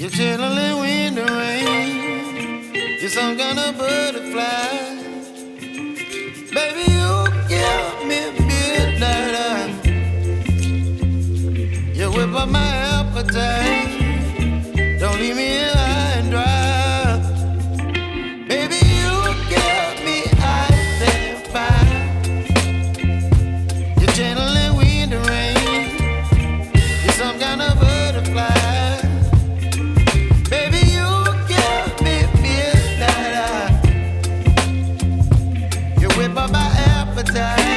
You're chilling in the rain. You're some kind of butterfly. Baby, you give me midnight. You whip up my appetite. Don't leave me here high and dry. Baby, you give me ice and fire. You're channeling wind and rain. You're some kind of butterfly. Baby, you give me midnight. You whip up my appetite.